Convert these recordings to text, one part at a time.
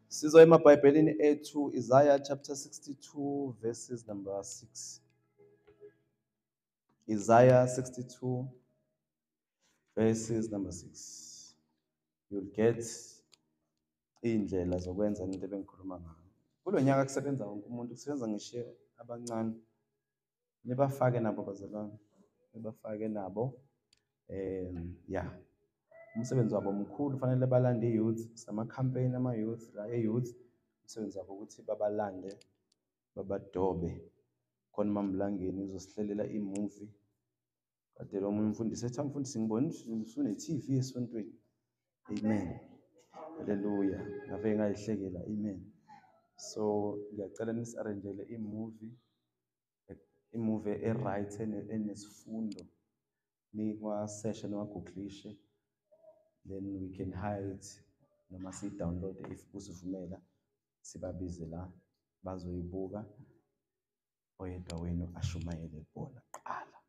Sizo emabhayibhelini ethu Isaiah chapter 62 verses number 6. Isaiah 62 verses number 6. You'll get indlela zokwenza into ebengikhuluma ngayo. Kulo nyaka kusebenza wonke umuntu, kusebenza ngisho abancane. Nibafake nabo bazalwane. Nibafake nabo. Yeah. Umsebenzi wabo mkhulu, kufanele balande youth, sama campaign ama youth, la youth. Umsebenzi wabo ukuthi babalande, babadobe. Khona mamlangeni uzosihlelela imovie. Kade lo mfundisi ethi amfundisi ngibona usune TV esontweni. Amen. Hallelujah. Ngave ngayihlekela. Amen. So ngiyacela nisiarrangele imovie right enesifundo. Nikwa session wagooglishe. Then we can hide noma si download if kusivumela sibabize la bazoyibuka oyedwa wenu ashumayele bona qala.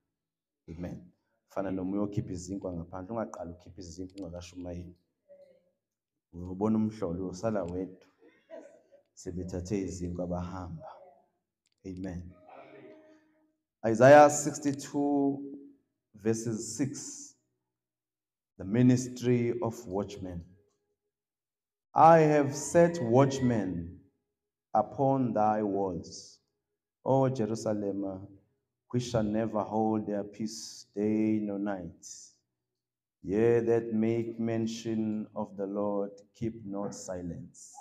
Amen. Fana noma uyokhipha izinkwa ngaphandle ungaqala ukhipha izinkwa ungakashumayeli. Uyobona umhlolo usala wedwa. Sebethathe izinkwa bahamba. Amen. Isaiah 62 verses 6. The ministry of watchmen. I have set watchmen upon thy walls, O Jerusalem, which shall never hold their peace day nor night. Ye that make mention of the Lord, keep not silence.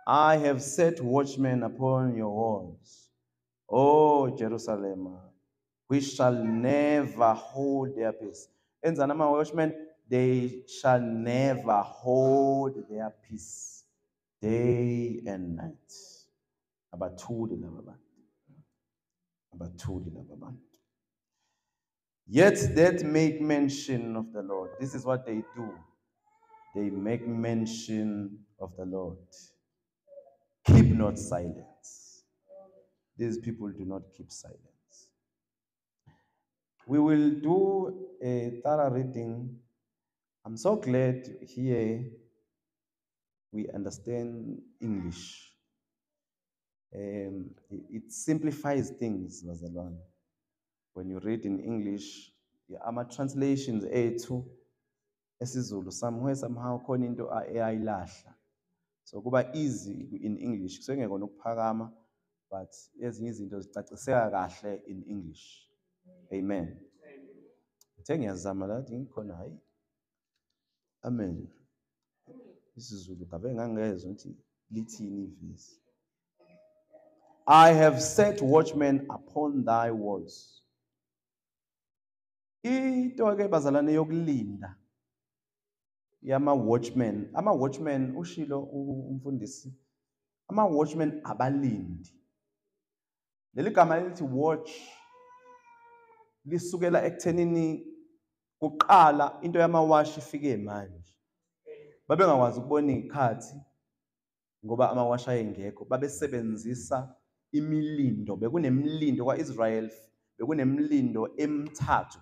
I have set watchmen upon your walls, O Jerusalem, which shall never hold their peace. And the number of watchmen, they shall never hold their peace day and night. Yet that make mention of the Lord. This is what they do. They make mention of the Lord. Keep not silence. These people do not keep silence. We will do a thorough reading. I'm so glad here we understand English. It simplifies things, Mazalwan. When you read in English, ama translations ethu esiZulu somewhere somehow khona into ayilahla. So kuba easy in English. Kusengekho nokuphakama, but ezinye izinto zicaciseka kahle in English. Amen. Ngiyazama la ngikhona hayi. Amen. IsiZulu kabe ngangezwe ukuthi lithini ivesi. I have set watchmen upon thy walls. Into ke bazalane yokulinda yama watchmen. Ama watchmen ushilo umfundisi. Ama watchmen abalindi. Leli gama lithi watch lisukela ekuthenini kuqala into yamawashi ifike manje. Babengakwazi ukubona izikhathi ngoba amawashi ayengekho. Babesebenzisa imilindo. Bekunemilindo kwaIsrael, bekunemilindo emithathu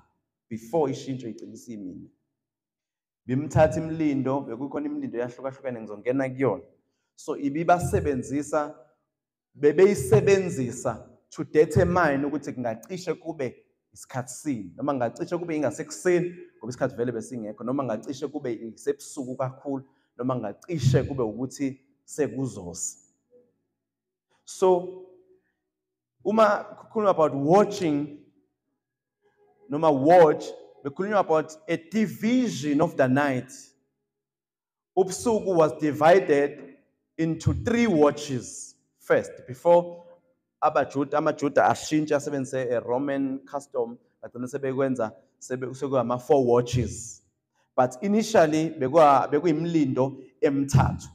before ishintsho igcinisa imini. Bimthatha imilindo, bekukhona imilindo yahlukahlukene ngizongena kuyona. So ibibasebenzisa bebeyisebenzisa to determine ukuthi kungacishe kube isikhathi sini noma ngacishe kube ingasekuseni ngoba isikhathi vele besingekho noma ngacishe kube isebusuku kakhulu noma ngacishe kube ukuthi sekuzosa. So uma kukhuluma about watching noma watch, bekhuluma about a division of the night. Ubusuku was divided into 3 watches first before amaJuda ashintsha asebenzise a Roman custom bagcina sebekwenza sekuyama 4 watches, but initially bekuyimlindo emithathu.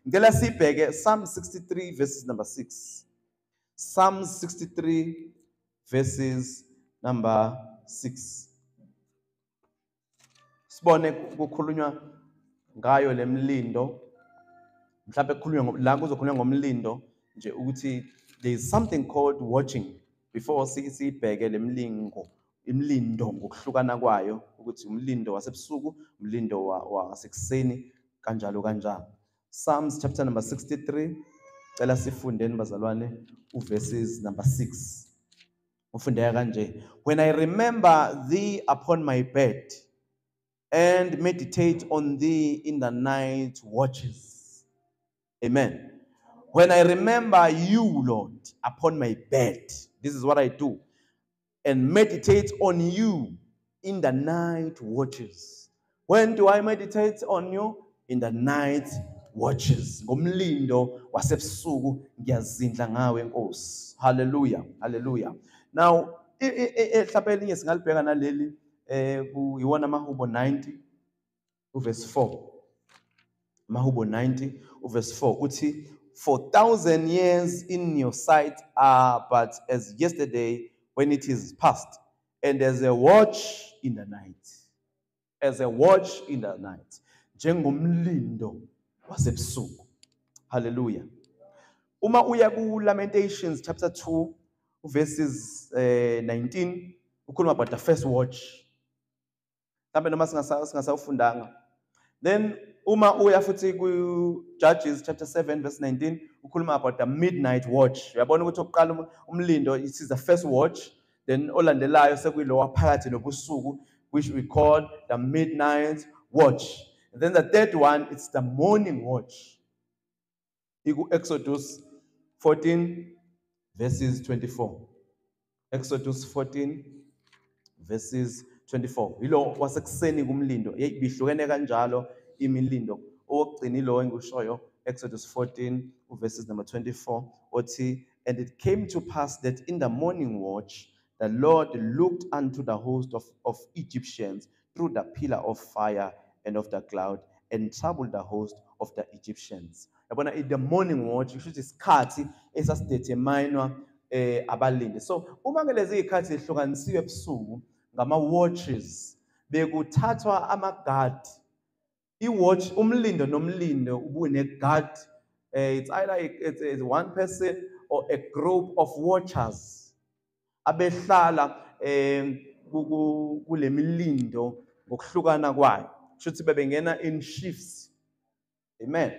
Ngicela sibheke Psalm 63 verses number 6. Psalm 63 verses number 6. Sibone kukhulunywa ngayo lemlindo. Mhlawumbe kukhulunywa la kuzokhulunywa ngomlindo nje ukuthi there is something called watching before sibheke imlindo ngokuhlukana kwayo ukuthi umlindo wasebusuku, umlindo wasekuseni kanjalo kanjalo. Psalms chapter number 63. Cela sifundeni bazalwane verses number 6. Ufundeka kanje. When I remember thee upon my bed and meditate on thee in the night watches. Amen. When I remember you, Lord, upon my bed, this is what I do, and meditate on you in the night watches. When do I meditate on you? In the night watches. Ngomlindo wasebusuku ngiyazindla ngawe Nkosi. Hallelujah. Hallelujah. Now, mhlawumbe elinye singalibheka naleli iwona Mahubo 90 verse 4. Mahubo 90 verse 4 uthi, for 1,000 years in your sight are but as yesterday when it is past, and as a watch in the night. As a watch in the night. Njengomlindo wasebusuku. Hallelujah. Uma uya ku Lamentations chapter 2 verses 19 ukhuluma about the first watch. Mhlawumbe noma singasawufundanga. Then uma uya futhi ku Judges chapter 7 verse 19 ukhuluma about the midnight watch. Uyabona ukuthi oqala umlindo it is the first watch, then olandelayo sekuyilowa phakathi nobusuku which we call the midnight watch. And then the third one it's the morning watch. Iku Exodus 14 verses 24. Exodus 14 verses 24. Yilo wasekuseni kumlindo. Bihlukene kanjalo imilindo. Owokugcina ilo engushoyo Exodus 14 verses number 24. Othi, and it came to pass that in the morning watch the Lord looked unto the host of Egyptians through the pillar of fire and of the cloud and troubled the host of the Egyptians. Yabona in the morning watch kusho isikhathi esasideterminwa abalindi. So uma ngelezi izikhathi zihlukanisiwe ebusuku ngama watches bekuthathwa ama-guard. I-watch umlindo nomlindo ubune guard. It's either it's one person or a group of watchers abehlala kule milindo ngokuhlukana kwayo. Shothi bebengena in shifts. Amen.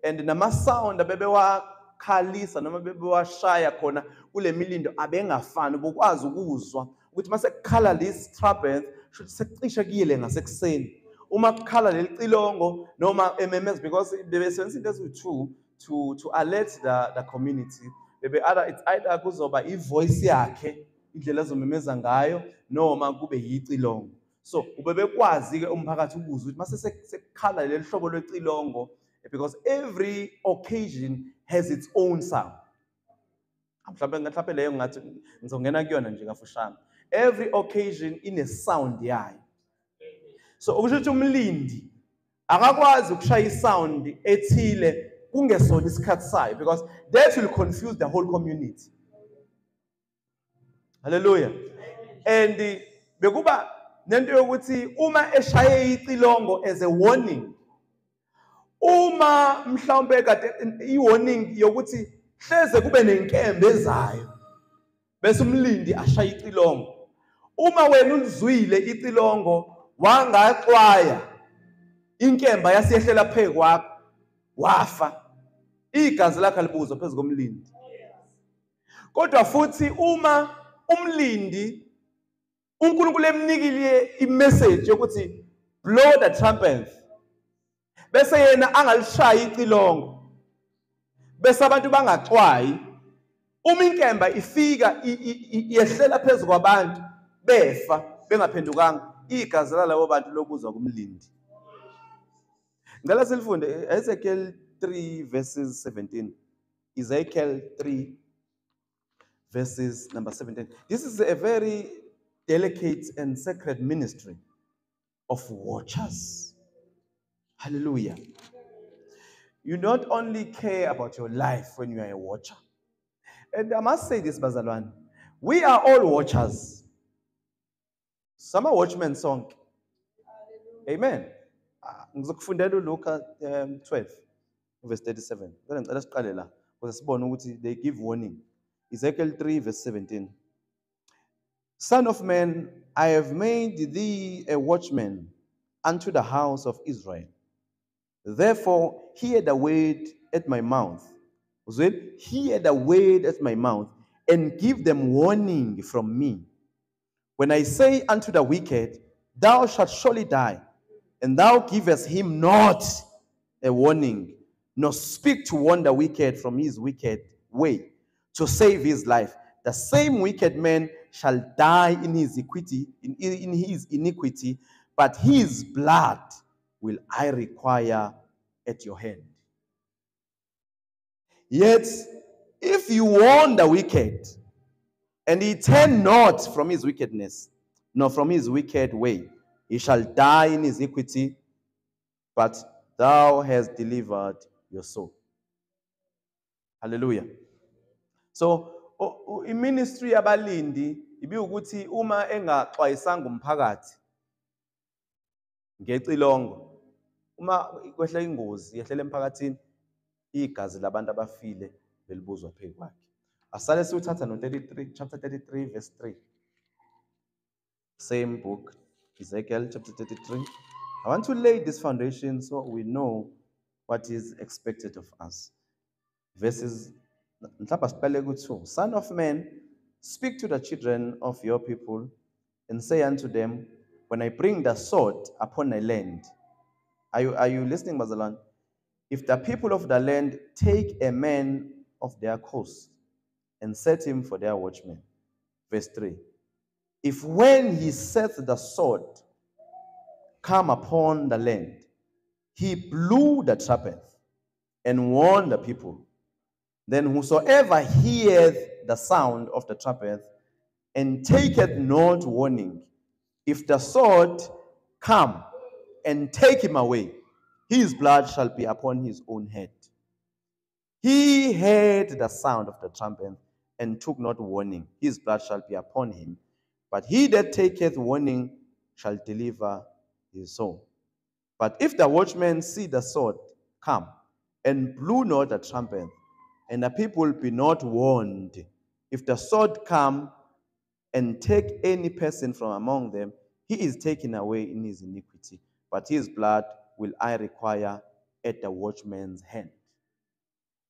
And nama sound abebewakhalisa noma bebewashaya khona kule milindo abengafani bokwazi ukuzwa ukuthi mase kukhala lesi trumpet shothi sekucishe kuyile ngasekuseni. Uma kukhala leli cilongo noma MMS, because bebesebenzisa into eziwu-2 to alert the community. It's either kuzoba ivoice yakhe indlela azomemeza ngayo noma kube yicilongo. So ubebekwazi ke umphakathi ukuzwa ukuthi mase sekukhala leli hlobo lwecilongo, because every occasion has its own sound. Mhlawumbe leyo ngathi ngizongena kuyona nje kafushane. Every occasion ine sound yayo. So ukusho ukuthi umlindi akakwazi ukushaya isound ethile kungesona isikhathi sayo, because that will confuse the whole community. Hallelujah. And bekuba nento yokuthi uma eshaye icilongo as a warning, uma mhlawumbe kade i-warning yokuthi hleze kube nenkembe ezayo bese umlindi ashaya icilongo. Uma wena ulizwile icilongo wangaxwaya inkemba yasiyehlela phezu kwakho wafa, igazi lakho libuzwa phezu komlindi. Kodwa futhi uma umlindi uNkulunkulu emnikile imessage yokuthi blow the trumpet, bese yena angalishaya icilongo, bese abantu bangaxwayi, uma inkemba ifika iyehlela phezu kwabantu befa bengaphendukanga, igazi lalabo bantu lokuzwa kumlindi. Ngicela silifunde Ezekiel 3 verses 17. Ezekiel 3 verses number 17. This is a very delicate and sacred ministry of watchers. Hallelujah. You not only care about your life when you are a watcher. And I must say this, bazalwane, we are all watchers. Some are Watchmen song. Amen. Ngizokufundela uLuka 12 verse 37. Ngicela siqale la because sibone ukuthi they give warning. Ezekiel 3 verse 17. Son of man, I have made thee a watchman unto the house of Israel. Therefore, hear the word at my mouth. Hear the word at my mouth, and give them warning from me. When I say unto the wicked, thou shalt surely die, and thou givest him not a warning, nor speak to warn the wicked from his wicked way, to save his life, the same wicked man shall die in his iniquity, but his blood will I require at your hand. Yet, if you warn the wicked, and he turn not from his wickedness, nor from his wicked way, he shall die in his iniquity, but thou hast delivered your soul. Hallelujah. So, i-ministry yabalindi ibi ukuthi uma engaxwayisanga umphakathi ngecilongo, uma kwehla ingozi yehlela emphakathini, igazi labantu abafile belibuzwa phezu kwakhe. Asale siwuthatha no-33, chapter 33, verse 3. Same book, Ezekiel chapter 33. I want to lay this foundation so we know what is expected of us. Verses, Son of man, speak to the children of your people and say unto them, when I bring the sword upon a land. Are you listening, Bazalan? If the people of the land take a man of their coast and set him for their watchman. Verse 3. If when he sets the sword come upon the land, he blew the trumpet and warned the people, then whosoever heareth the sound of the trumpet and taketh not warning, if the sword come and take him away, his blood shall be upon his own head. He heard the sound of the trumpet and took not warning, his blood shall be upon him. But he that taketh warning shall deliver his soul. But if the watchman see the sword come and blew not the trumpet, and the people be not warned, if the sword come and take any person from among them, he is taken away in his iniquity, but his blood will I require at the watchman's hand.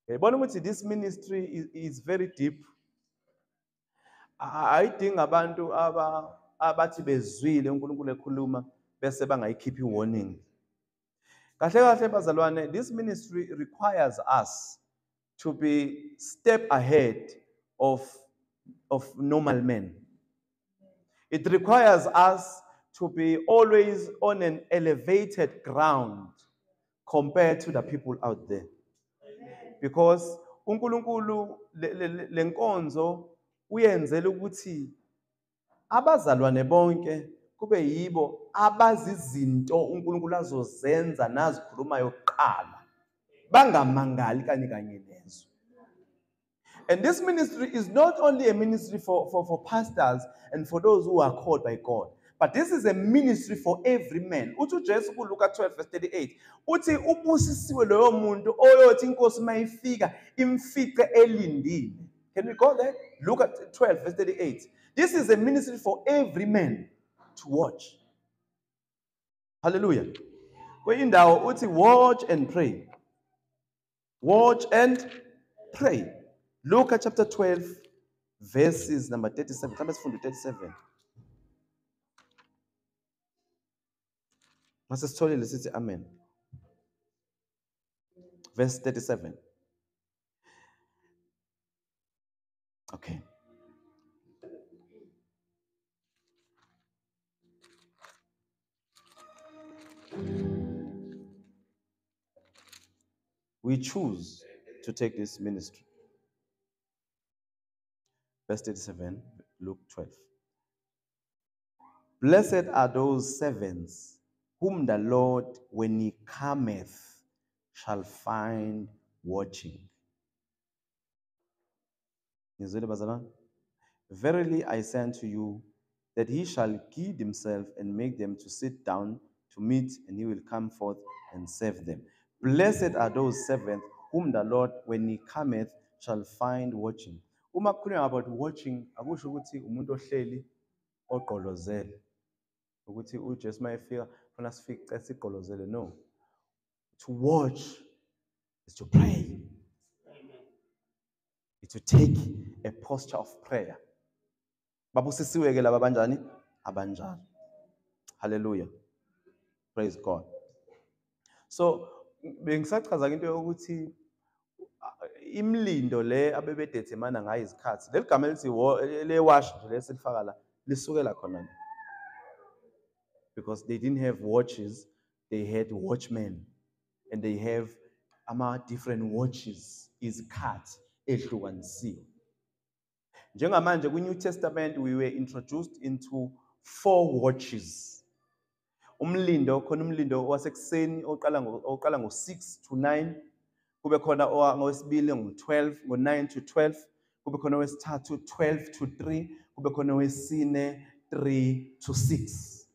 This ministry is very deep. I think abantu abathi bezwile uNkulunkulu ekhuluma bese bangayikhiphi warning. Kahle kahle bazalwane, this ministry requires us to be step ahead of normal men. It requires us to be always on an elevated ground compared to the people out there. Because uNkulunkulu lenkonzo uyenzela ukuthi abazalwane bonke kube yibo abazizinto uNkulunkulu azozenza nazikhulumayo kuqala, bangamangali kanye lezo. And this ministry is not only a ministry for pastors and for those who are called by God, but this is a ministry for every man. Uthi uJesu kuLuka 12 verse 38 uthi ubusisiwe loyo muntu oyothi inkosi mayifika imfice elindile. Can we go there? Luke 12 verse 38. This is a ministry for every man to watch. Hallelujah. Kwindawo uthi watch and pray. Watch and pray. Luke chapter 12 verses number 37. Come let's find 37. Masisitholile sithi amen. Verse 37. Okay. We choose to take this ministry. Verse 37, Luke 12. Blessed are those servants whom the Lord, when he cometh, shall find watching. Verily I say unto you, that he shall give himself and make them to sit down to meat, and he will come forth and serve them. Blessed are those servants whom the Lord, when he cometh, shall find watching. Uma kukhulunywa about watching, akusho ukuthi umuntu ohleli ogqolozele ukuthi uJesu mayefika khona sifice sigqolozele. No. To watch is to pray. It's to take a posture of prayer. Babusisiwe ke laba banjani? Abanjani. Hallelujah. Praise God. So, bengisachaza into yokuthi imlindo le abebedetermine ngayo izikhathi. Leli gama elithi le wash nje lesilifaka la lisukela khona. Because they didn't have watches, they had watchmen. And they have different watches, izikhathi ehlukanisiwe. Njengamanje kwi-New Testament we were introduced into 4 watches. Umlindo khona umlindo wasekuseni oqala ngo-6 to 9, kube khona ngowesibili ngo-12 ngo-9 to 12, kube khona owesithathu 12 to 3, kube khona owesine 3 to 6.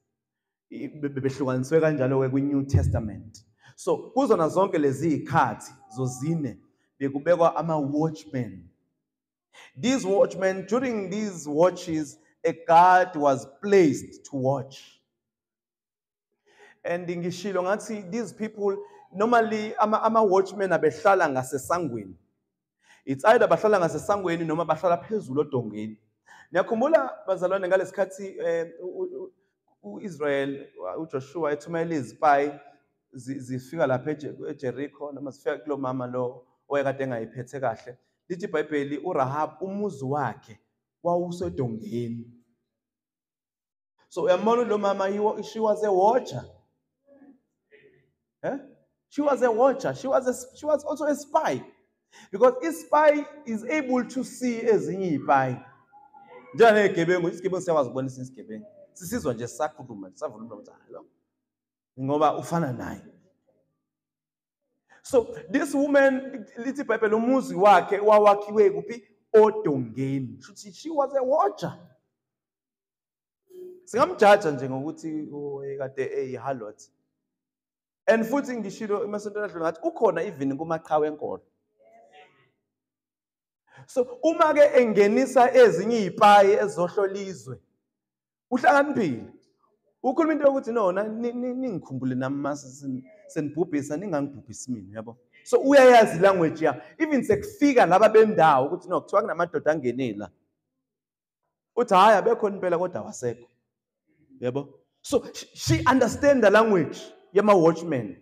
Bebehlukaniswe kanjalo ke kwi-New Testament. So kuzona zonke lezi izikhathi zozine bekubekwa ama-watchmen. These watchmen, during these watches, a guard was placed to watch. And ngishilo ngathi these people normally ama-watchmen abehlala ngasesangweni. It's either bahlala ngasesangweni noma bahlala phezulu odongeni. Niyakhumbula bazalwane ngalesikhathi uIsrael uJoshua ethumela iziphy zifika lapha eJericho noma zifika kulo mama lo oyekade engayiphethe kahle. Lithi iBhayibheli uRahab umuzi wakhe wawusedongeni. So uyambona lo mama, she was a watcher. She was a watcher. She was also a spy. Because a spy is able to see ezinye iziphy. Njalo egebengu isigebengu siyakwazi ukubonisa isigebengu. Sisizwa nje sakhuluma savula umlomo lo. Ngoba ufana naye. So this woman lithi iBhayibheli umuzi wakhe wawakhiwe kuphi odongeni. She was a watcher. Singamjaja nje ngokuthi kade eyihalot. And futhi ngishilo emasontweni adlule ngathi ukhona even kumaqhawe enkolo. So uma ke engenisa ezinye iziphy ezohlola izwe uhlakaniphile. Ukhuluma into yokuthi nona ningikhumbule nami mase senibhubhisa ningangibhubhisi mina yabo. So uyayazi language ya even sekufika laba bendawo ukuthi no kuthiwa kunamadoda angenela. Uthi hayi abekhona impela kodwa wasekho. Yabo. So she understand the language yama watchmen.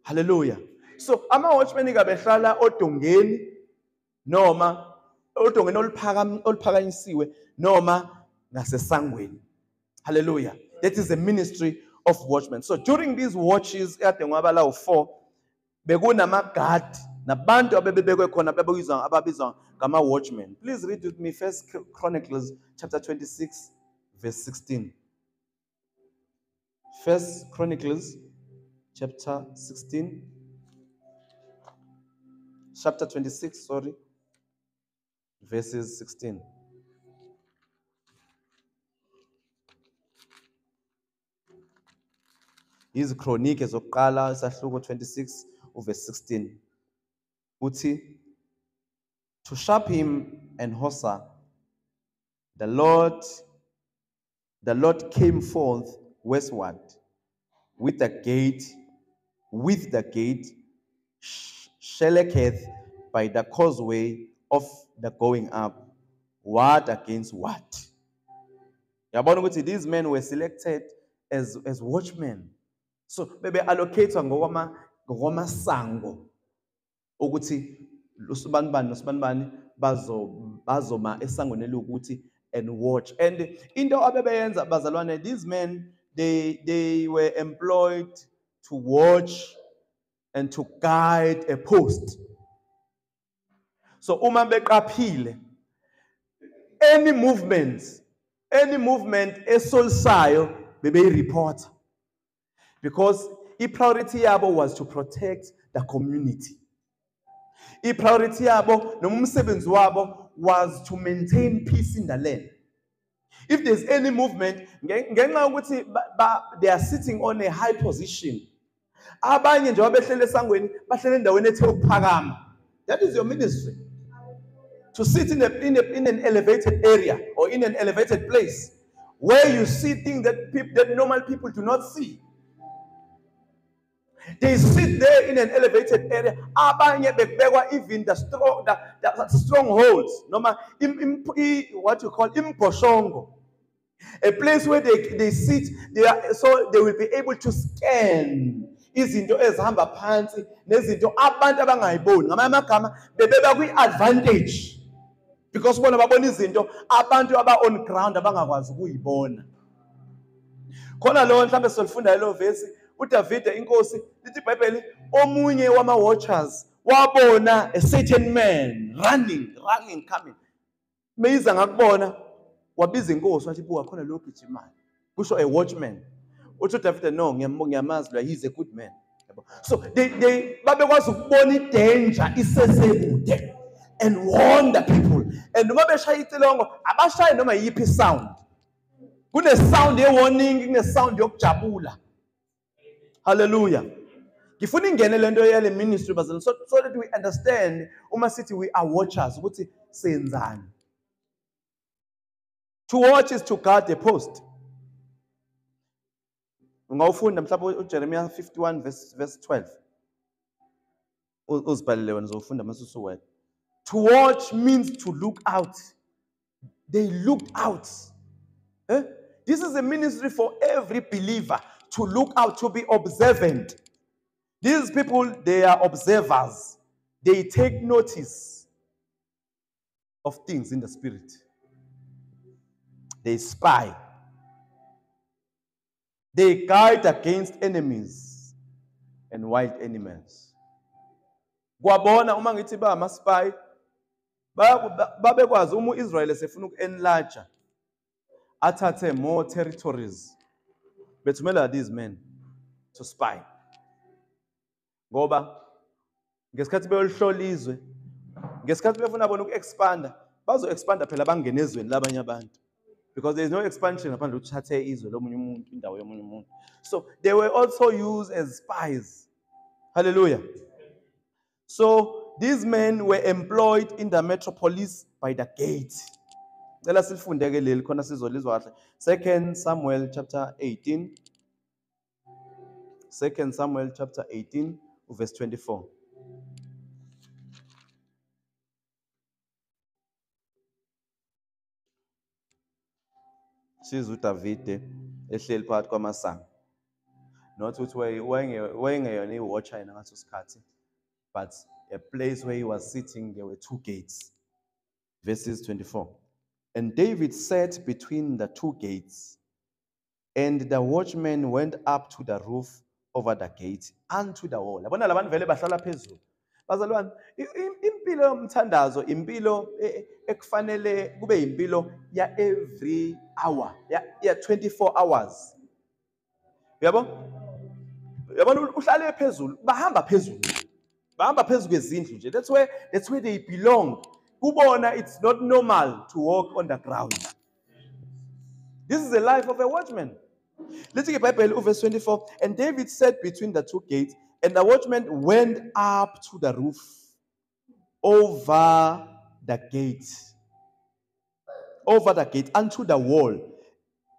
Hallelujah. So ama watchmen ikabehlala odongeni noma odongeni oluphakanyisiwe noma ngasesangweni. Hallelujah. That is the ministry of watchmen. So during these watches ade ngwabala u4 bekunama-guard nabantu abebekwe khona ababizwa ngama watchmen. Please read with me 1 Chronicles chapter 26 verse 16. 1 Chronicles chapter 26, verses 16. His chronique zokuqala isahluko 26 verse 16. Uthi, to Shapim and Hosa, the Lord came forth westward with the gate Sheleketh by the causeway of the going up, ward against ward. Yabona ukuthi these men were selected as watchmen. So bebe allocatwa ngokwamasango ukuthi nosibani bazoma esangweni elukuthi and watch. And into abebeyenza bazalwane, these men they were employed to watch and to guide a post. So uma beqaphile any movement esolisayo bebe-report, because i-priority yabo was to protect the community. I-priority yabo noma umsebenzi wabo was to maintain peace in the land. If there's any movement, ngenxa ukuthi they are sitting on a high position, abanye nje wabehlele esangweni bahlele endaweni ethe ukuphakama. That is your ministry. To sit in an elevated area or in an elevated place where you see things that normal people do not see. They sit there in an elevated area. Abanye bekubekwa even the strongholds. Noma what you call imposhongo. A place where they sit, so they will be able to scan izinto ezihamba phansi nezinto abantu abangayiboni. Ngamanye amagama bebeba kwi-advantage because bona babona izinto abantu aba on ground abangakwazi ukuyibona. Khona lo mhlambe solifunda lo verse uDavide inkosi lithi iBhayibheli omunye wama watchers wabona a certain man running coming. Meyiza ngakubona wabiza inkosi wathi buka khona lo gijimayo. Kusho a watchman. Uthi uDavide no ngiyamazi lo, he's a good man. So they babekwazi ukubona idanger isesekude and warn the people. And noma beshaya itilongo abashaye noma yiphi sound. Kune sound ye warning, kune sound yokujabula. Hallelujah. Ngifuna ingene lento yale ministry bazalwane so that we understand uma sithi we are watchers ukuthi senzani. To watch is to guard the post. Ungawufunda mhlawumbe uJeremiah 51 verse 12. Uzibhalele wena uzofunda masusu wena. To watch means to look out. They looked out. This is a ministry for every believer to look out, to be observant. These people, they are observers. They take notice of things in the spirit. They spy. They guard against enemies and wild animals. Kwabona uma ngithi ba ama spy babekwazi uma uIsrael esefuna uku-enlarge athathe more territories. Bethumela these men to spy. Ngoba ngesikhathi beyolihlola izwe, ngesikhathi befuna bona uku-expanda, bazo-expanda phela bangene ezweni labanye abantu. Because there is no expansion ngaphandle ukuthathe izwe lomunye umuntu indawo yomunye umuntu. So they were also used as spies. Hallelujah. So these men were employed in the metropolis by the gate. Cela silifundeke leli khona sizolizwa kahle. 2 Samuel chapter 18. 2 Samuel chapter 18 verse 24. Siza uDavide ehleli phakathi kwamasango. Not ukuthi wayengeyona iwatcher yena ngaso sikhathi, but a place where he was sitting, there were two gates. Verses 24. And David sat between the two gates, and the watchman went up to the roof over the gate unto the wall. Yabona labantu vele bahlala phezulu. Bazalwane, impilo yomthandazo, impilo ekufanele kube impilo ya every hour, ya 24 hours. Yabo? Yabona uhlale phezulu, bahamba phezulu. Bahamba phezulu kwezindlu nje. That's where they belong. Kubona, it's not normal to walk on the ground. This is the life of a watchman. Let's take a Bible, verse 24. And David sat between the two gates, and the watchman went up to the roof over the gate unto the wall,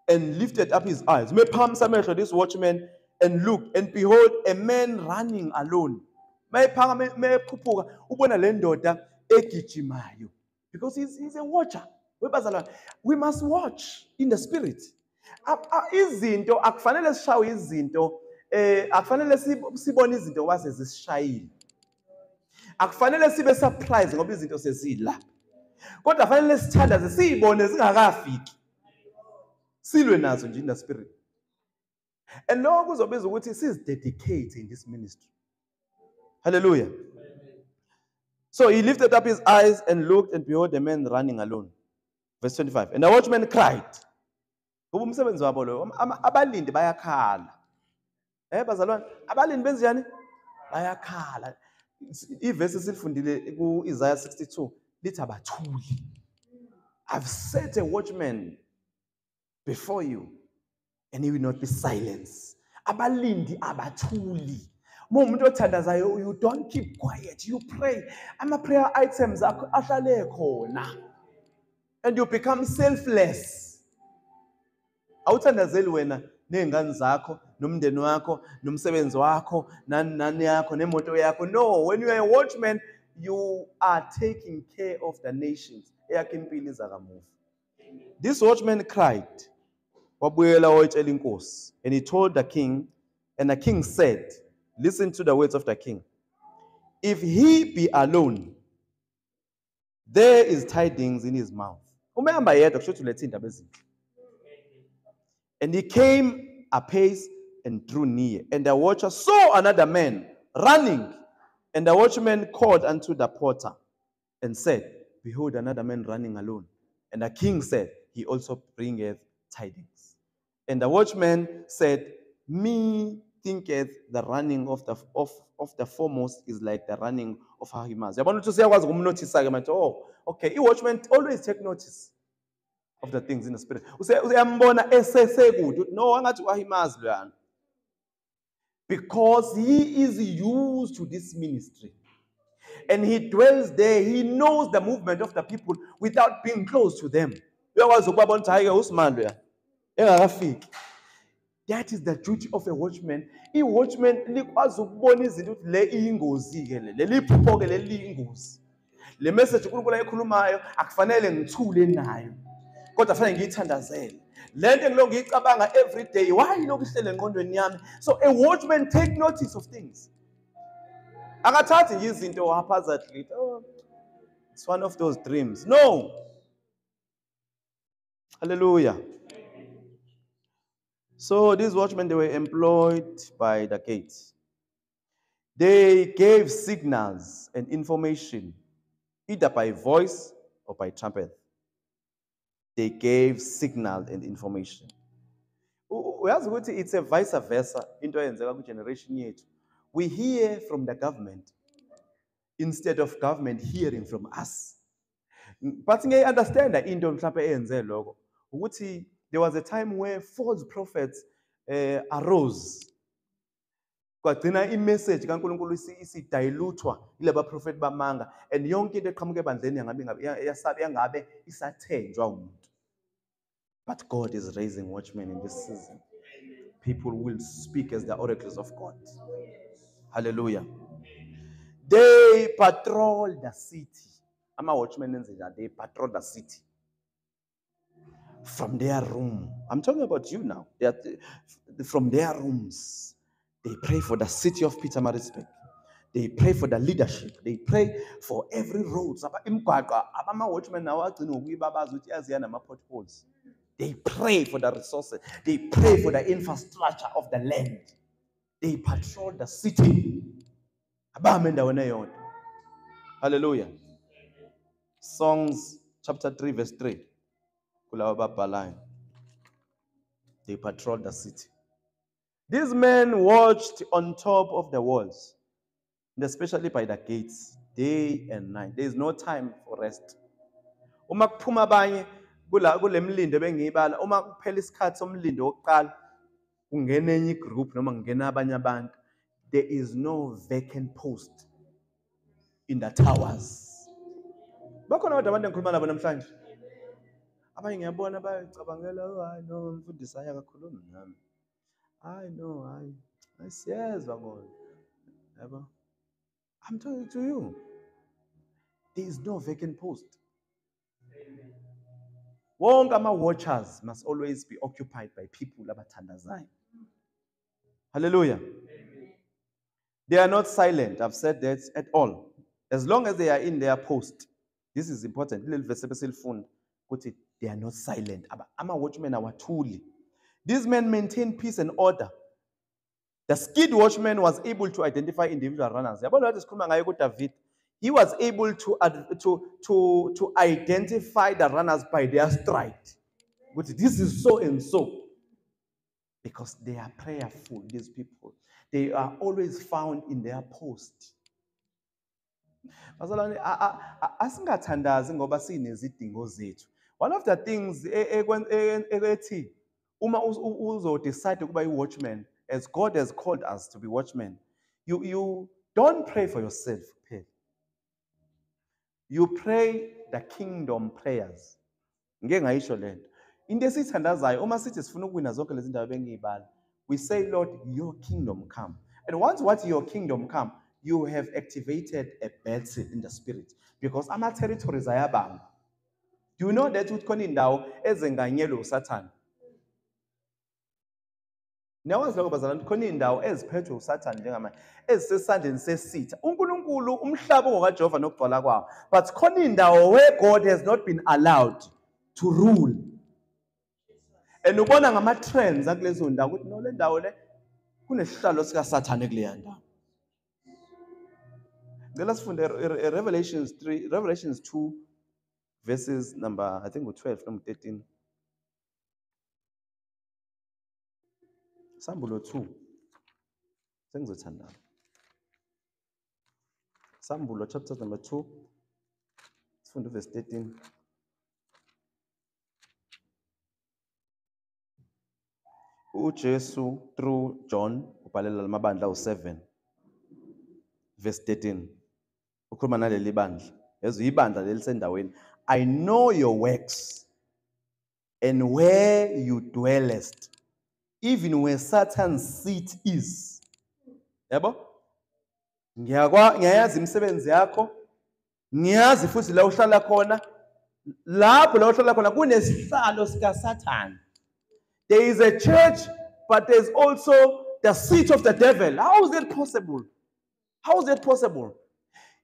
and lifted up his eyes. This watchman and looked, and behold, a man running alone. Because he's a watcher. We must watch in the spirit. Izinto akufanele sishawe izinto akufanele sibone izinto wase zisishayile. Akufanele sibe surprise ngoba izinto sezila. Kodwa kufanele sithandaze siyibone zingakafiki. Silwe nazo nje in the spirit. And lokho kuzobiza ukuthi sizidedicate in this ministry. Hallelujah. So he lifted up his eyes and looked, and behold, a man running alone. Verse 25. And the watchman cried. Umsebenzi wabo lo, abalindi bayakhala. Bazalwane, abalindi benziyani? Bayakhala. Iverse silifundile ku-Isaiah 62 lithi abathuli. I've set a watchman before you, and he will not be silenced. Abalindi abathuli. Umuntu othandazayo, you don't keep quiet, you pray. Ama-prayer items ahlale khona. And you become selfless. Awuthandazeli wena ney'ngane zakho nomndeni wakho, nomsebenzi wakho, nani yakho, nemoto yakho. No, when you are a watchman, you are taking care of the nations. Eyakho impilo izakamuva. This watchman cried, wabuyela wayotshela inkosi, and he told the king, and the king said, listen to the words of the king. If he be alone, there is tidings in his mouth. Umehamba yedwa kusho ukuthi ulethe indaba ezinhle. And he came apace and drew near. And the watcher saw another man running. And the watchman called unto the porter and said, behold, another man running alone. And the king said, he also bringeth tidings. And the watchman said, me thinketh the running of the foremost is like the running of Ahimaaz. Yabona ukuthi siyakwazi ukumnothisa ke manje. Oh, okay. The watchman always take notice of the things in the spirit. Uyambona esesekude. No, angathi uAhimaaz loyana. Because he is used to this ministry. And he dwells there. He knows the movement of the people without being close to them. Uyakwazi ukubabona ukuthi hayi uSimani loya engakafiki. That is the duty of a watchman. A watchman likwazi ukubona izinto ukuthi le iyingozi ke le liphupho ke le liyingozi. Le message uNkulunkulu ayikhulumayo akufanele ngithule nayo. Kodwa fanele ngiyithandazele. Lento engiloko ngiyicabanga every day. Why lokhu ihlele engqondweni yami? So a watchman take notice of things. Akathathi nje izinto haphazardly. Oh, it's one of those dreams. No. Hallelujah. So these watchmen, they were employed by the gate. They gave signals and information, either by voice or by trumpet. They gave signal and information. It's a vice versa into a generation yet. We hear from the government instead of government hearing from us. But I understand that into there was a time where false prophets arose. Kwagcina imessage kaNkulunkulu isidilutwa yilaba prophet bamanga, and yonke into eqhamuka ebandleni yangabe isathenjwa umuntu. But God is raising watchmen in this season. People will speak as the oracles of God. Hallelujah. They patrol the city. I'm a watchman in that they patrol the city. From their room. I'm talking about you now. From their rooms. They pray for the city of Peter Marisbeck. They pray for the leadership. They pray for every road. They pray for the resources. They pray for the infrastructure of the land. They patrol the city. Hallelujah. Songs chapter 3 verse 3. They patrolled the city. These men watched on top of the walls, and especially by the gates, day and night. There is no time for rest. Uma kuphuma abanye kule mlindo bengiyibala, uma kuphela isikhathi somlindo wokuqala kungena enye igroup noma kungena abanye abantu, there is no vacant post in the towers. Bakhona abantu engikhuluma nabo namhlanje. Abanye ngiyabona bayicabangela, hayi no mfundisi ayakakhuluma nami. I know, I siyezwa bona. Yabo. I'm talking to you. There is no vacant post. Wonke ama-watchers must always be occupied by people abathandazayo. Hallelujah. They are not silent. I've said that at all. As long as they are in their post. This is important. They are not silent. Ama-watchmen awathuli. These men maintain peace and order. The skilled watchman was able to identify individual runners. He was able to identify the runners by their stride. But this is so and so. Because they are prayerful, these people. They are always found in their post. One of the things Uma uzo decide to be a watchman, as God has called us to be watchmen, you don't pray for yourself. You pray the kingdom prayers. Ngeke ngayisho lento. Into esithandazayo uma sithi sifuna ukuwina zonke lezi ndawo bengiyibala, We say, Lord, your kingdom come. And once what your kingdom come, you have activated a battle in the spirit. Because ama territories ayabanga. Do you know that kukhona indawo ezenganyelwe uSathane? Niyawazi lokho bazalwane, khona indawo eziphethwe uSathane njengamanje ezisesandleni sesitha. uNkulunkulu umhlaba ongakaJehova nokugcwala kwawo. But khona indawo where God has not been allowed to rule. And ubona ngama trends akulezo ndawo ukuthi no le ndawo le kunesihlalo sika Sathane kuleya ndawo. Let's find Revelations 2 verses number I think 12 number 13. Sambulo 2. Sengizothanda. Sambulo chapter number 2. Sifunde verse 13. uJesu through John ubhalela lamabandla u7 verse 13. Ukhuluma naleli bandla. Yezo ibandla lelisendaweni. I know your works and where you dwellest, even where Satan's seat is. Yabo? Ngiyayazi imisebenzi yakho. Ngiyazi futhi la uhlala khona. Lapho la uhlala khona kunesihlalo sika Satan. There is a church, but there's also the seat of the devil. How is that possible? How is that possible?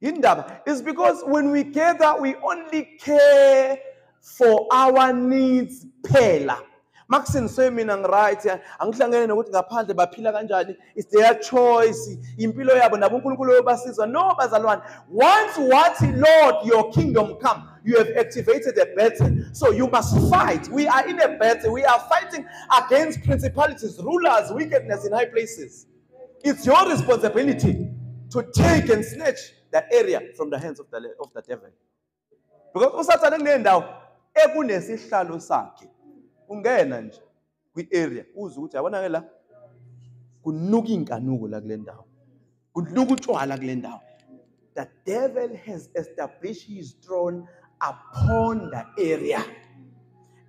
Indaba is because when we gather, we only care for our needs phela. Maxine mina right angihlangene nokuthi ngaphandle baphila kanjani, it's their choice, impilo yabo nabo uNkulunkulu uyobasiza. No bazalwane, once what Lord your kingdom come, you have activated a battle, so you must fight. We are in a battle. We are fighting against principalities, rulers, wickedness in high places. It's your responsibility to take and snatch that area from the hands of the devil. Because uSathane kunendawo ekunesihlalo sakhe. Ungena nje kwi-area uze ukuthi yabona ke la kunuka inkanuko la kule ndawo. Kunuka utshwala kule ndawo. The devil has established his throne upon the area.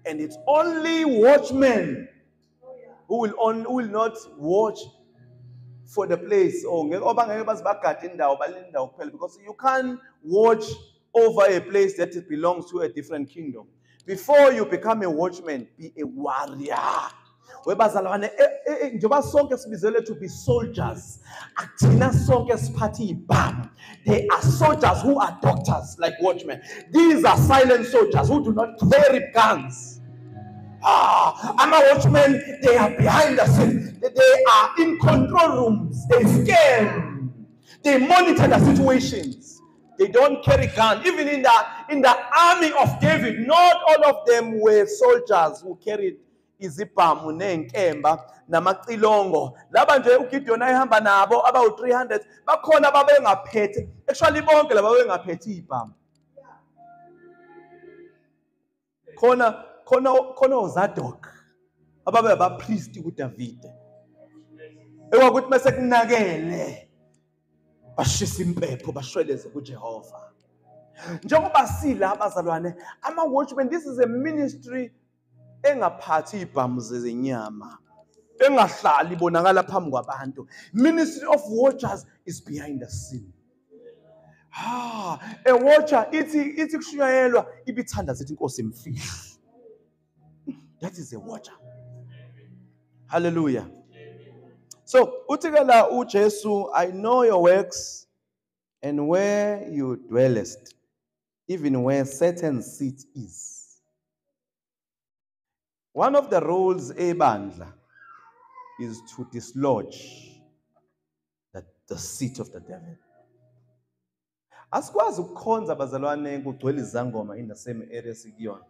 And it's only watchmen who will not watch for the place, because you can't watch over a place that belongs to a different kingdom. Before you become a watchman, be a warrior. Webazalwane njengoba sonke sibizele to be soldiers, athina sonke siphathe ibhamu. They are soldiers who are doctors like watchmen. These are silent soldiers who do not carry guns. I'm a watchman, they are behind the scenes. They are in control rooms. They scan. They monitor the situations. They don't carry guns. Even in the army of David, not all of them were soldiers who carried izibhamu nenkemba namacilongo. Laba nje uGideon ayihamba nabo about 300. Bakhona babengaphethe. Actually bonke laba babengaphethe ibhamu. Khona uZadok ababe abapriest kuDavide. Ekwakuthi mase kunakele bashisa impepho bashweleze kuJehova. Njengoba sila abazalwane, ama watchmen, this is a ministry engaphathi ibhamu zenyama, engahlali bonakala phambi kwabantu. Ministry of watchers is behind the scene. A watcher ithi kushiyelwa ibithanda zithi inkosi imfihla. That is a watcher. Hallelujah. So, utikala uJesu, I know your works and where you dwellest, even where Satan's seat is. One of the roles ebandla is to dislodge the seat of the devil. Asikwazi ukukhonza bazalwane kugcwele izangoma in the same area sikuyona.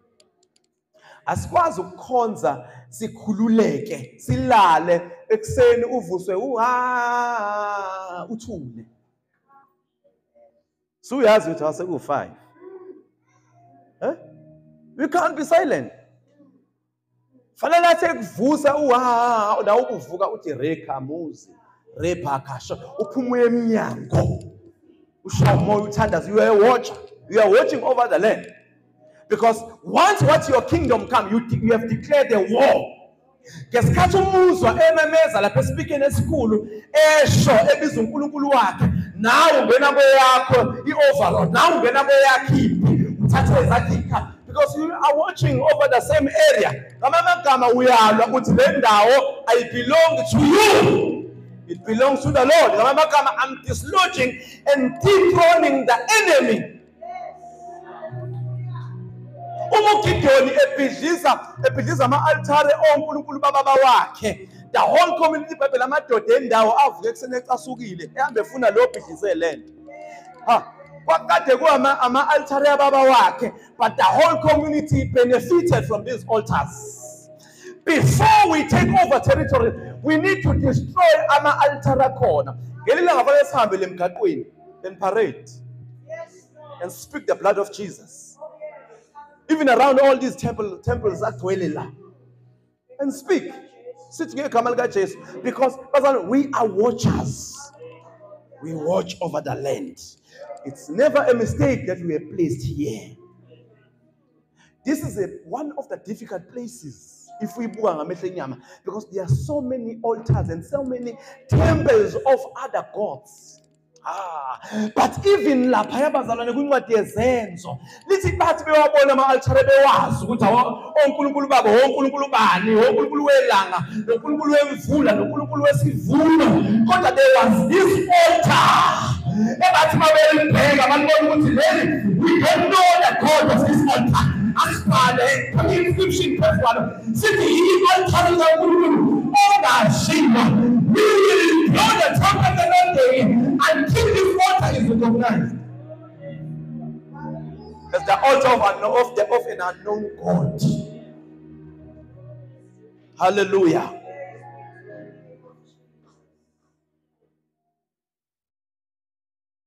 Asikwazi ukukhonza sikhululeke silale ekseni uvuswe uthule. So uyazi ukuthi aseku5. We can't be silent. Fanele athi kuvusa na ukuvuka uthi rekhamuzi rephakasha uphumuye eminyango. Ushawa umoya uthandaza. You are a watcher. You are watching over the land. Because once what your kingdom come, you have declared a war. Ngesikhathi umuzwa ememeza lapha espeakini esikhulu esho ebiza uNkulunkulu wakhe, nawe ungena kweyakho i-overload, nawe ungena kweyakhe uthathe ezakhe, because you are watching over the same area. Ngamagama uyalwa ukuthi le ndawo I belong to you. It belongs to the Lord. Ngamagama I'm dislodging and dethroning the enemy. UMgideoni ebhidliza ama-altare onkulunkulu bababa wakhe. The whole community Bible amadoda endawo avuke ekuseni ecasukile ehambe efuna lo bhidlize lento. Kwakade ama-altare ababa wakhe, but the whole community benefited from these altars. Before we take over territory, we need to destroy ama-altare akhona. Ngelila ngafanele sihambe lemgaqweni and parade and speak the blood of Jesus. Even around all these temples agcwele la, and speak. Because we are watchers. We watch over the land. It's never a mistake that we are placed here. This is one of the difficult places if we because there are so many altars and so many temples of other gods. But even lapha yabazalwane kwincwadi yezenzo lithi bathi bewabona ama-altare bewazi ukuthi onkulunkulu babo onkulunkulu bani, onkulunkulu welanga, nonkulunkulu wemvula, nonkulunkulu wesivuno, kodwa there was this altar ebathi babelibheka balibona ukuthi leli, we don't know the God of this altar. Asibhale inscription phezulu sithi i-altare kaNkulunkulu ongaziwa. We will blow the trumpet the Lord day until this altar is recognized as the altar of an unknown God. Hallelujah.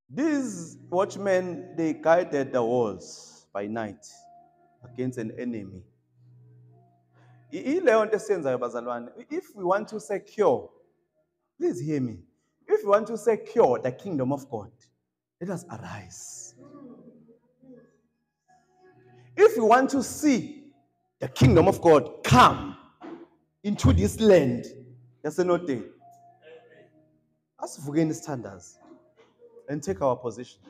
These watchmen, they guided the walls by night against an enemy. If we want to secure, please hear me. If we want to secure the kingdom of God, let us arise. If we want to see the kingdom of God come into this land, there's no day. Let's forget the standards and take our position.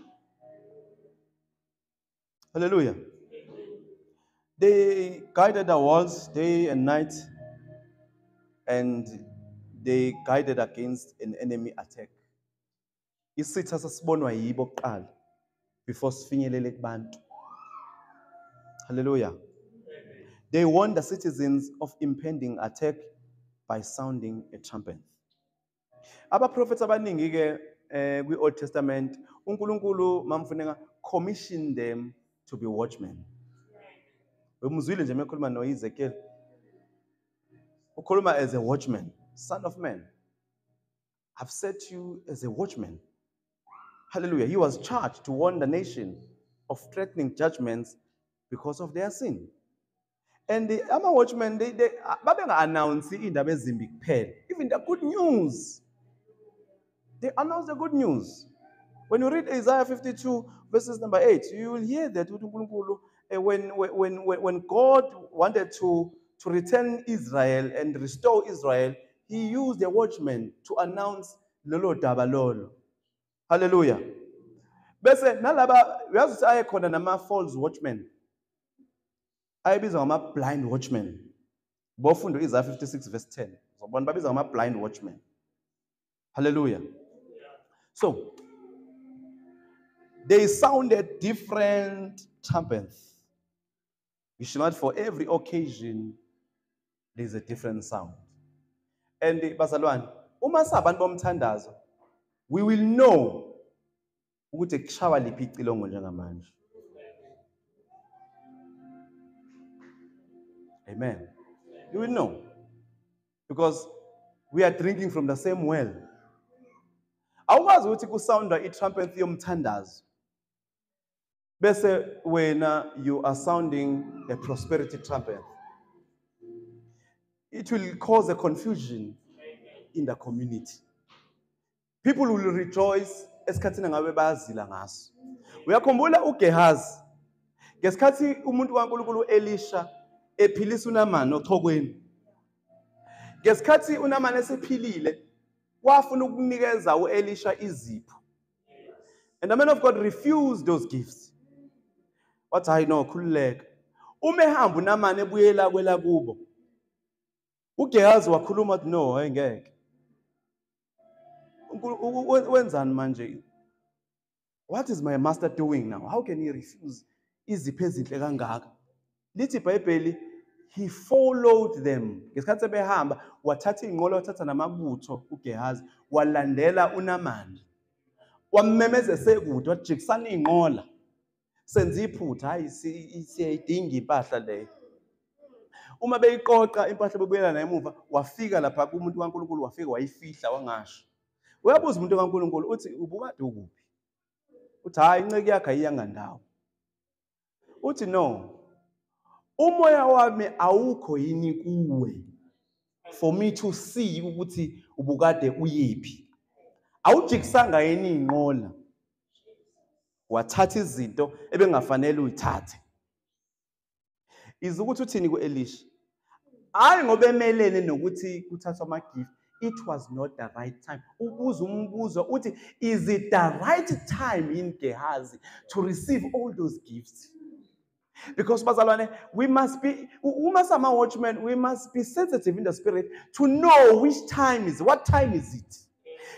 Hallelujah. They guided the walls day and night, and they guided against an enemy attack. Isitha sasibonwa yibo kuqala before sifinyelele kubantu. Hallelujah. They warned the citizens of impending attack by sounding a trumpet. Abaprophets abaningi ke kwi-Old Testament, uNkulunkulu mamfuneka commissioned them to be watchmen. Umuzwile nje mekhuluma noEzekiel. Ukhuluma as a watchman, son of man. I've set you as a watchman. Hallelujah. He was charged to warn the nation of threatening judgments because of their sin. And the watchmen, they announce indaba ezimbi kuphela. Even the good news. They announce the good news. When you read Isaiah 52, verses number 8, you will hear that when God wanted to return Israel and restore Israel, he used a watchman to announce lolo daba lolo. Hallelujah. Bese nalaba uyazi ayekhona nama false watchmen. Ayebizwa ngama blind watchmen. Bofundo Isaiah 56 verse 10. Zobona babizwa ngama blind watchmen. Hallelujah. So they sounded different trumpets. You should not, for every occasion, there's a different sound. And bazalwane, uma sabantu bomthandazo, we will know ukuthi kushawa liphi icilongo njengamanje. Amen. You will know. Because we are drinking from the same well. Awukwazi ukuthi kusounda i-trumpet yomthandazo. Bese wena you are sounding a prosperity trumpet. It will cause a confusion in the community. People will rejoice esikhathini ngabe bayazila ngaso. Uyakhumbula uGehazi ngesikhathi umuntu kaNkulunkulu Elisha ephilisa uNamani ochokweni. Ngesikhathi uNamani esephilile, wafuna ukunikeza uElisha izipho. And the man of God refused those gifts. Wathi hayi no, khululeka. Uma ehamba uNamani ebuyela kwela kubo, uGehazi wakhuluma wathi no, hayi ngeke. Wenzani manje? What is my master doing now? How can he refuse izipho ezinhle kangaka? Lithi iBhayibheli, he followed them. Ngesikhathi sebehamba, wathatha inqola, wathatha namabutho uGehazi, walandela uNamani. Wammemeza sekude, wathi jikisana inqola. Senza iphutha, hayi siyayidinga impahla leyo. Uma beyiqoqa impahla bebuyela nayo emuva, wafika lapha kumuntu kaNkulunkulu, wafika wayifihla wangasho. Uyabuza umuntu kaNkulunkulu uthi ubukade ukuphi? Uthi hayi inceke yakhe ayiyanga ndawo. Uthi no. Umoya wami awukho yini kuwe for me to see ukuthi ubukade uyiphi. Awujikisanga yini inqola. Wathatha izinto ebengafanele uyithathe. Izukuthi uthini kuElisha? Hayi ngoba emelene nokuthi kuthathwa ama-gift. It was not the right time. Ubuza umbuzo uthi, is it the right time in Gehazi to receive all those gifts? Because bazalwane, we must be, watchmen, we must be sensitive in the spirit to know which time is, what time is it?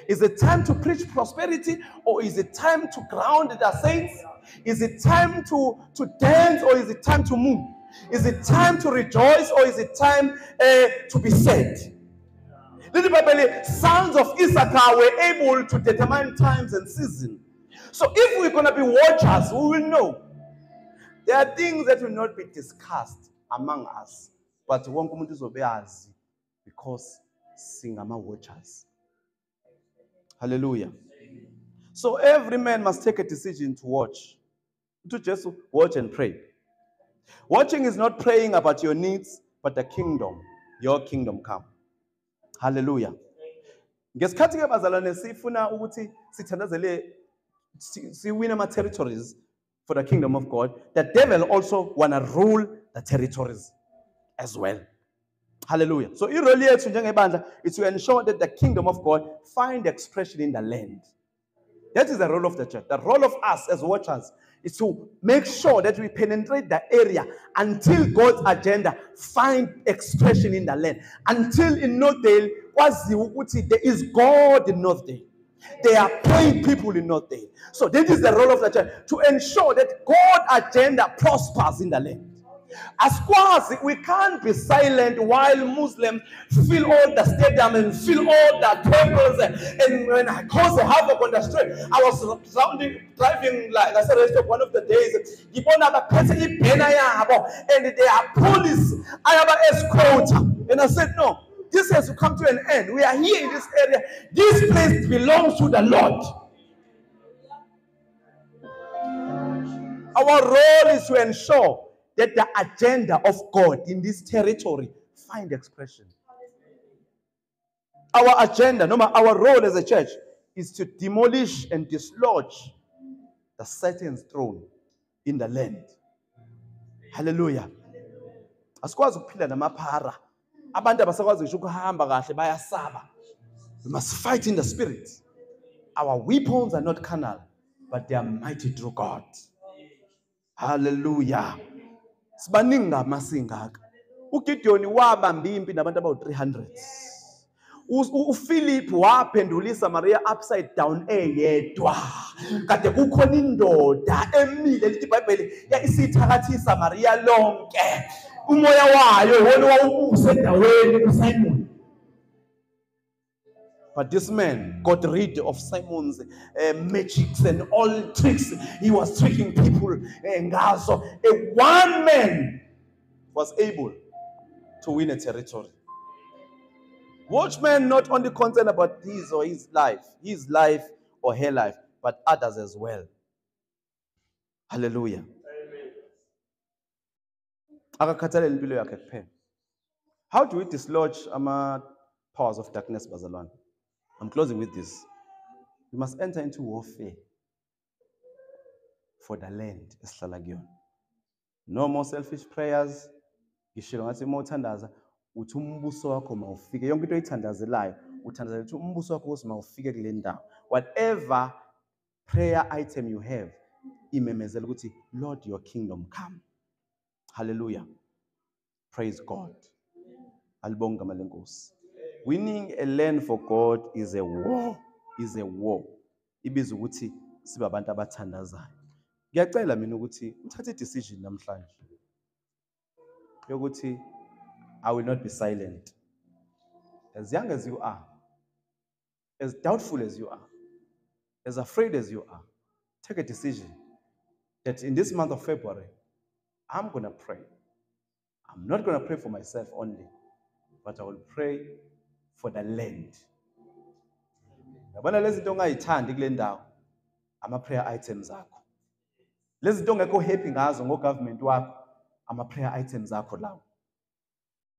Is it time to preach prosperity, or is it time to ground the saints? Is it time to dance, or is it time to move? Is it time to rejoice, or is it time to be sad? Little Bible, sons of Issachar were able to determine times and seasons. So if we're going to be watchers, we will know. There are things that will not be discussed among us, but wonke umuntu uzobeyazi because singama watchers. Hallelujah. So every man must take a decision to watch. To just watch and pray. Watching is not praying about your needs, but the kingdom. Your kingdom come. Hallelujah. Ngesikhathi ke bazalwane sifuna ukuthi sithandazele siwina ama territories for the kingdom of God. The devil also wanna rule the territories as well. Hallelujah. So irole yethu njengebandla is to ensure that the kingdom of God find expression in the land. That is the role of the church. The role of us as watchers is to make sure that we penetrate the area until God's agenda find expression in the land. Until in Northdale, there is God in Northdale. They are praying people in Northdale. So this is the role of the church, to ensure that God's agenda prospers in the land. As Quasi, we can't be silent while Muslims fill all the stadium and fill all the temples. And when I caused a havoc on the street, I was driving, like I said, one of the days. And they are police. I have an escort. And I said, no, this has to come to an end. We are here in this area. This place belongs to the Lord. Our role is to ensure that the agenda of God in this territory find expression. Our agenda, our role as a church, is to demolish and dislodge the Satan's throne in the land. Hallelujah. Asikwazi ukuphila namaphara. Abantu abasakwazi ngisho ukuhamba kahle bayasaba. We must fight in the spirit. Our weapons are not carnal, but they are mighty through God. Hallelujah. Sibaningi ngamasingaka. uGideon wabamba impi nabantu abawu300. uPhilip waphendula iSamaria upside down eyedwa. Kade kukhona indoda emile lithi iBhayibheli isithakathi iSamaria lonke. Umoya wayo wona wawubuse endaweni uSimon. But this man got rid of Simon's magics and all tricks. He was tricking people. So one man was able to win a territory. Watchmen not only concerned about his or his life or her life, but others as well. Hallelujah. How do we dislodge powers of darkness, Bazalan? I'm closing with this. We must enter into warfare for the land. No more selfish prayers. We uthi umbuso wakho mawufike, yonke into oyithandazelayo uthandazela ukuthi umbuso wakho mawufike kule ndawo. Whatever prayer item you have, imemezela ukuthi Lord, your kingdom come. Hallelujah. Praise God. Alibonga igama lenkosi. Winning a land for God is a war. Is a war. Ibiza ukuthi sibe abantu abathandazayo. Ngiyacela mina ukuthi uthathe decision namhlanje yokuthi I will not be silent. As young as you are, as doubtful as you are, as afraid as you are, take a decision that in this month of February, I'm going to pray. I'm not going to pray for myself only, but I will pray for the land. Yabona lezi zinto ongayithandi kule ndawo ama-prayer items akho. Lezi zinto ongekho happy ngazo ngo-government wakho ama-prayer items akho lawo.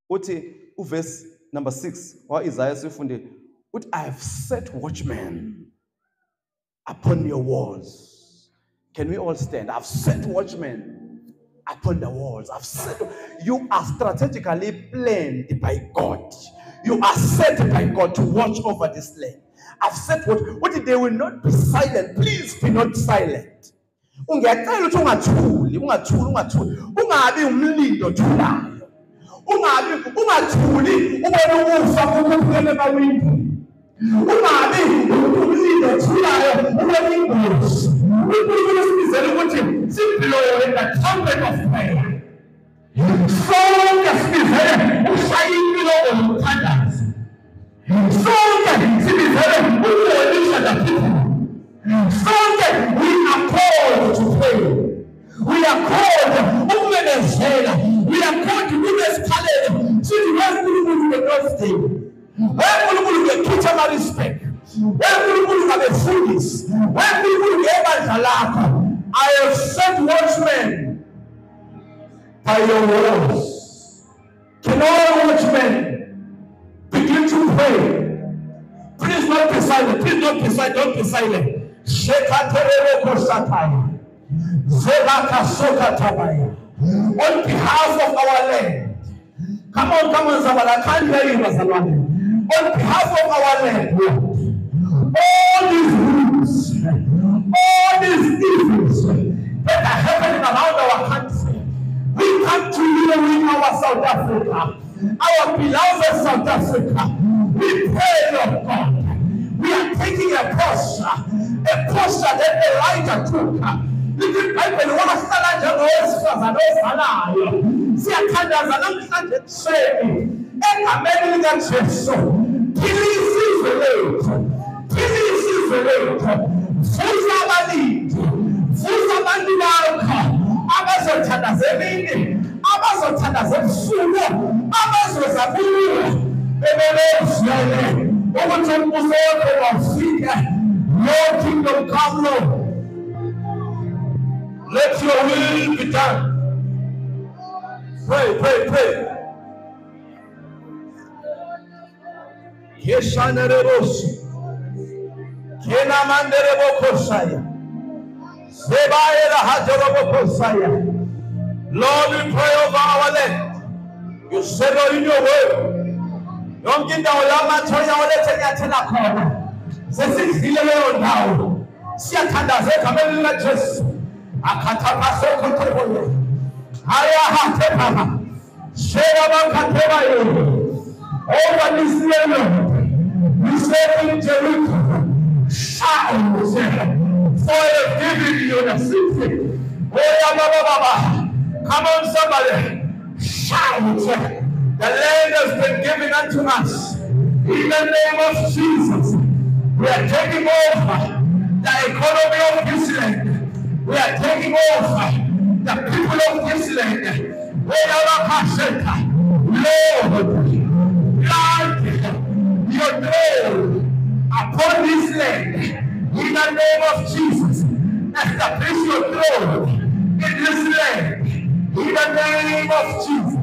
Uthi uverse number 6 wa-Isaiah sifunde uthi I have set watchmen upon your walls. Can we all stand? I've set watchmen upon the walls. I've set. You are strategically planned by God. You are set by God to watch over this land. I've set what they will not be silent. Please be not silent. Ungiyacela ukuthi ungathuli. Ungabi umlindo thulayo. Ungathuli ubone ukufa kuphela bawini. Ungabi umlindo thulayo ubone ingozi. uNkulunkulu usibizele ukuthi siblowe the trumpet of prayer. Sonke sibizele ushaye impilo omthandazo. Sonke sibizele ukuwonisha the people. Sonke we are called to pray. We are called ukumemezela. We are called to do this challenge. Sithi weNkulunkulu ngeNorthday. weNkulunkulu ngekhitha ama respect. weNkulunkulu ngabefundisi. weNkulunkulu ngebandla lakho. I have set watchmen by your walls. Can all watchmen begin to pray? Please not be silent. Please don't be silent. Don't be silent. On behalf of our land. Come on, Zabala. I can't hear you, Mazalwane. On behalf of our land, all these rules, all these evils that are happening around our country, we come to you in our South Africa, our beloved South Africa. We pray, Lord God. We are taking a posture that Elijah took. Little Bible, what a salad and all siyathandaza namhlanje ekuseni engameni likaJesu. Philisa izwe lethu. Philisa izwe lethu. Vusa abalindi. Vusa abantu bakho abazothandaza emini, abazothandaza ebusuku, abazoza kuwe bebelezele ukuthi umbuso wakho wafika. Your kingdom come, Lord. Let your will be done. Pray, pray, pray. Keshanerebos. Kenamanderebokosaya. Zebaera hajarobokosaya. Lord, we pray over our land. You said in your word. Yonkinda olama thoya olethe nyathela khona. Sesidlile leyo ndawo. Siyathandaza egameni likaJesu. Akathaphase konke. Ayahathe baba. Shera bakateba yo. Over this land, we say in Jerusalem, shout, for I have given you the city. Oh, baba. Come on, somebody. Shout. The land has been given unto us. In the name of Jesus, we are taking over the economy of this land. We are taking over the people of this land. Lord, plant your throne upon this land. In the name of Jesus, establish your throne in this land. In the name of Jesus.